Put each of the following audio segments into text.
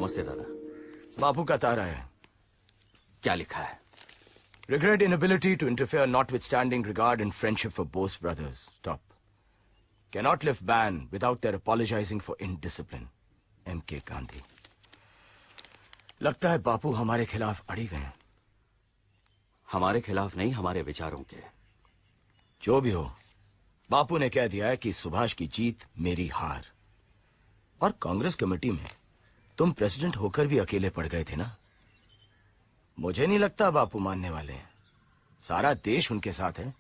नमस्ते दादा। बापू का तारा है। क्या लिखा है? Regret inability to interfere notwithstanding regard and friendship for both brothers. Stop. Cannot lift ban without their apologizing for indiscipline. M.K. Gandhi. लगता है बापू हमारे खिलाफ अड़ी गए। हमारे खिलाफ नहीं, हमारे विचारों के। जो भी हो, बापू ने कह दिया है कि सुभाष की जीत मेरी हार। और कांग्रेस कमेटी में तुम प्रेसिडेंट होकर भी अकेले पड़ गए थे ना। मुझे नहीं लगता बापू मानने वाले हैं। सारा देश उनके साथ है।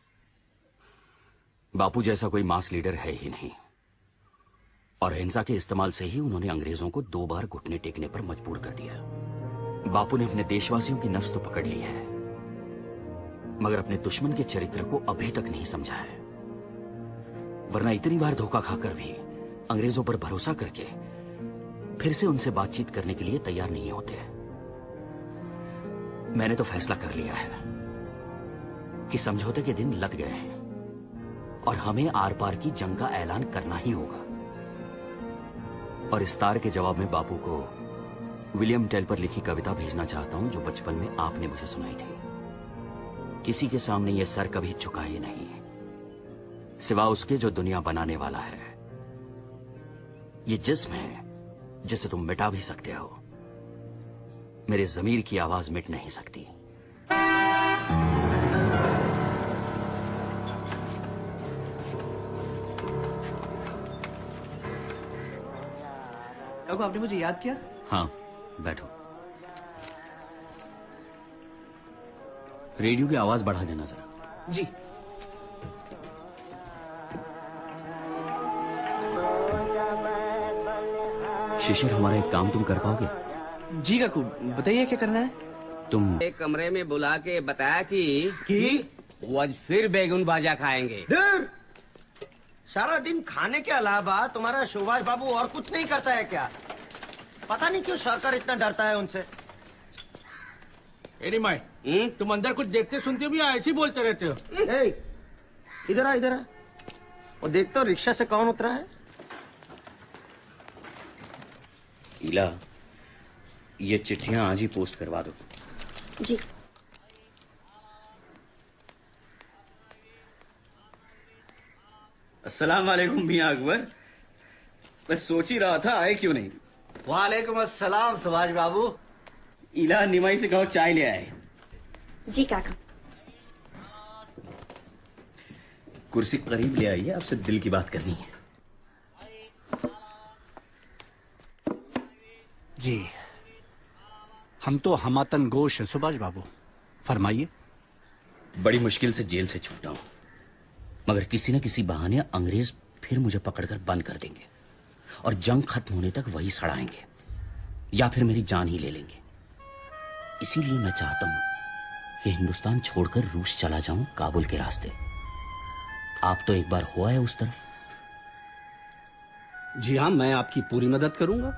बापू जैसा कोई मास लीडर है ही नहीं, और हिंसा के इस्तेमाल से ही उन्होंने अंग्रेजों को 2 बार घुटने टेकने पर मजबूर कर दिया। बापू ने अपने देशवासियों की नफ्स तो पकड़ ली है, मगर अपने दुश्मन के चरित्र को अभी तक नहीं समझा है। वरना इतनी बार धोखा खाकर भी अंग्रेजों पर भरोसा करके फिर से उनसे बातचीत करने के लिए तैयार नहीं होते। मैंने तो फैसला कर लिया है कि समझौते के दिन लद गए हैं और हमें आर पार की जंग का ऐलान करना ही होगा। और इस तार के जवाब में बापू को विलियम टेल पर लिखी कविता भेजना चाहता हूं, जो बचपन में आपने मुझे सुनाई थी। किसी के सामने यह सर कभी झुकाए नहीं, सिवा उसके जो दुनिया बनाने वाला है। ये जिस्म है जिसे तुम मिटा भी सकते हो, मेरे ज़मीर की आवाज मिट नहीं सकती। अब आपने मुझे याद किया? हाँ, बैठो। रेडियो की आवाज बढ़ा देना जरा। जी। शिशिर, हमारा एक काम तुम कर पाओगे? जी काकू, बताइए क्या करना है? तुम एक कमरे में बुला के बताया कि वो आज फिर बैगन बाजा खाएंगे। डर! सारा दिन खाने के अलावा तुम्हारा सुभाष बाबू और कुछ नहीं करता है क्या? पता नहीं क्यों सरकार इतना डरता है उनसे। तुम अंदर कुछ देखते सुनते भी ऐसे ही बोलते रहते हो। इधर आ, इधर आ। वो देखते हो रिक्शा से कौन उतरा है? ईला, ये चिट्ठियां आज ही पोस्ट करवा दो। जी। अस्सलाम वालेकुम मियां अकबर। मैं सोच ही रहा था आए क्यों नहीं। वालेकुम अस्सलाम सुभाष बाबू। ईला, निमाई से कहो चाय ले आए। जी काका। कुर्सी करीब ले आइए, आपसे दिल की बात करनी है। जी, हम तो हमातन गोश हैं सुभाष बाबू, फरमाइए। बड़ी मुश्किल से जेल से छूटा हूं, मगर किसी न किसी बहाने अंग्रेज फिर मुझे पकड़कर बंद कर देंगे और जंग खत्म होने तक वही सड़ाएंगे, या फिर मेरी जान ही ले लेंगे। इसीलिए मैं चाहता हूं कि हिंदुस्तान छोड़कर रूस चला जाऊं, काबुल के रास्ते। आप तो एक बार हुआ है उस तरफ। जी हाँ, मैं आपकी पूरी मदद करूंगा।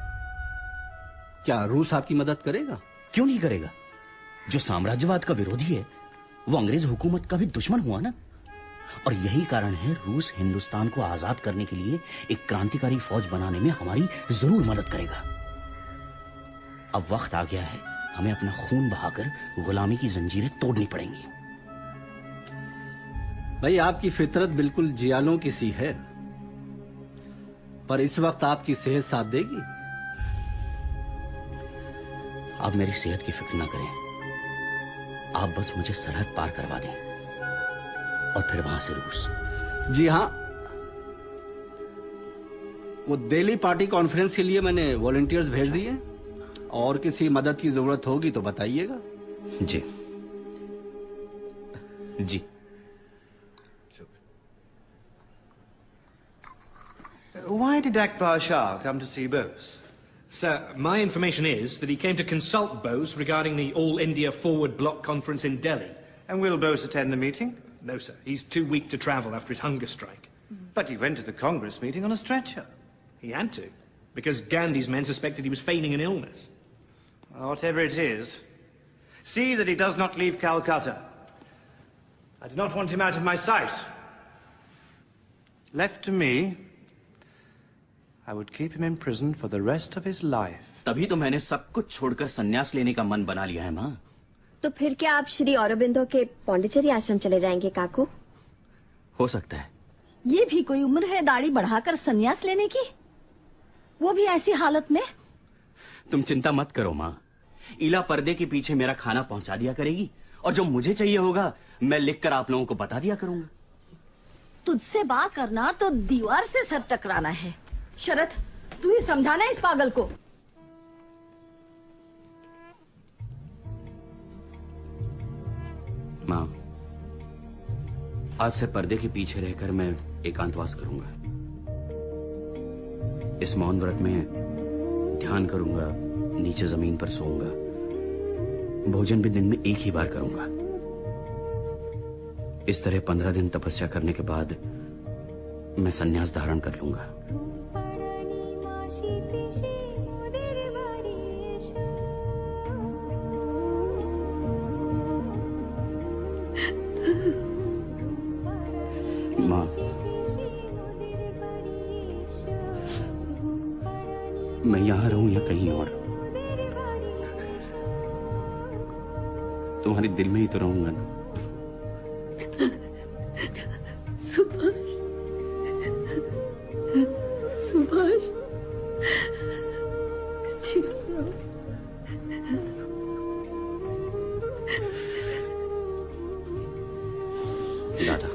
क्या रूस आपकी मदद करेगा? क्यों नहीं करेगा? जो साम्राज्यवाद का विरोधी है वो अंग्रेज हुकूमत का भी दुश्मन हुआ ना। और यही कारण है रूस हिंदुस्तान को आजाद करने के लिए एक क्रांतिकारी फौज बनाने में हमारी जरूर मदद करेगा। अब वक्त आ गया है, हमें अपना खून बहाकर गुलामी की जंजीरें तोड़नी पड़ेंगी। भाई, आपकी फितरत बिल्कुल जियालों की सी है, पर इस वक्त आपकी सेहत साथ देगी? आप मेरी सेहत की फिक्र ना करें, आप बस मुझे सरहद पार करवा दें और फिर वहां से रूस। जी हाँ, वो दिल्ली पार्टी कॉन्फ्रेंस के लिए मैंने वॉलंटियर्स भेज दिए, और किसी मदद की जरूरत होगी तो बताइएगा। जी जी। Why did Akbar Shah come to see Bose? Sir, my information is that he came to consult Bose regarding the All India Forward Bloc conference in Delhi. And will Bose attend the meeting? No, sir. He's too weak to travel after his hunger strike. But he went to the Congress meeting on a stretcher. He had to, because Gandhi's men suspected he was feigning an illness. Whatever it is, see that he does not leave Calcutta. I do not want him out of my sight. Left to me, I would keep him in prison for the rest of his life. तभी तो मैंने सब कुछ छोड़कर संन्यास लेने का मन बना लिया है माँ। तो फिर क्या आप श्री औरबिंदो के पौंडीचेरी आश्रम चले जाएंगे काकू? हो सकता है। ये भी कोई उम्र है दाढ़ी बढ़ाकर संन्यास लेने की, वो भी ऐसी हालत में? तुम चिंता मत करो माँ, इला पर्दे के पीछे मेरा खाना पहुंचा दिया करेगी और जो मुझे चाहिए होगा मैं लिखकर आप लोगों को बता दिया करूंगा। तुझसे बात करना तो दीवार से सर टकराना है। शरद, तू ही समझाना इस पागल को। माँ, आज से पर्दे के पीछे रहकर मैं एकांतवास करूंगा। इस मौन व्रत में ध्यान करूंगा, नीचे जमीन पर सोऊंगा, भोजन भी दिन में एक ही बार करूंगा। इस तरह 15 दिन तपस्या करने के बाद मैं संन्यास धारण कर लूंगा। माँ, मैं यहां रहूं या कहीं और, तुम्हारे दिल में ही तो रहूंगा ना। सुभाष, सुभाष, दादा,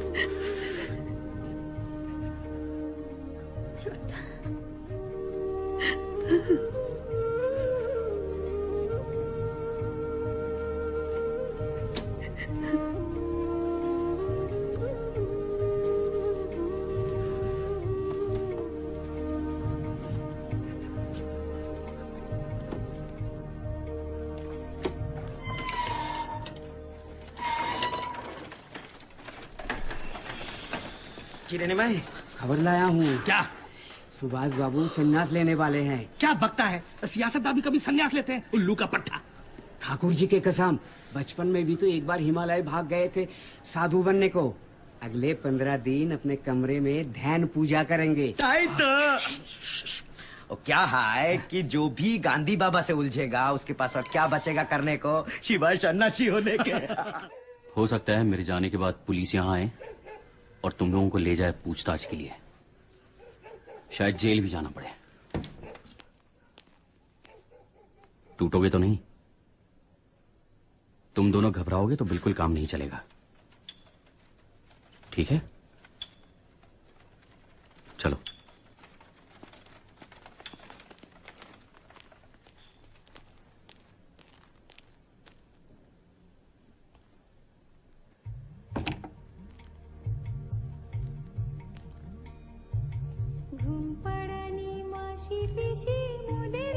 किरण भाई, खबर लाया हूँ। क्या? सुभाष बाबू संन्यास लेने वाले हैं। क्या बकता है? सियासतदान भी कभी संन्यास लेते हैं, उल्लू का पट्टा। ठाकुर जी के कसम, बचपन में भी तो एक बार हिमालय भाग गए थे साधु बनने को। अगले 15 दिन अपने कमरे में ध्यान पूजा करेंगे। तो क्या है कि जो भी गांधी बाबा से उलझेगा उसके पास और क्या बचेगा करने को शिवाय सन्यासी होने के। हो सकता है मेरे जाने के बाद पुलिस यहां आए और तुम लोगों को ले जाए पूछताछ के लिए। शायद जेल भी जाना पड़े। टूटोगे तो नहीं? तुम दोनों घबराओगे तो बिल्कुल काम नहीं चलेगा, ठीक है? चलो। ঘুম পাড়ানি মাসি পিসি মোদের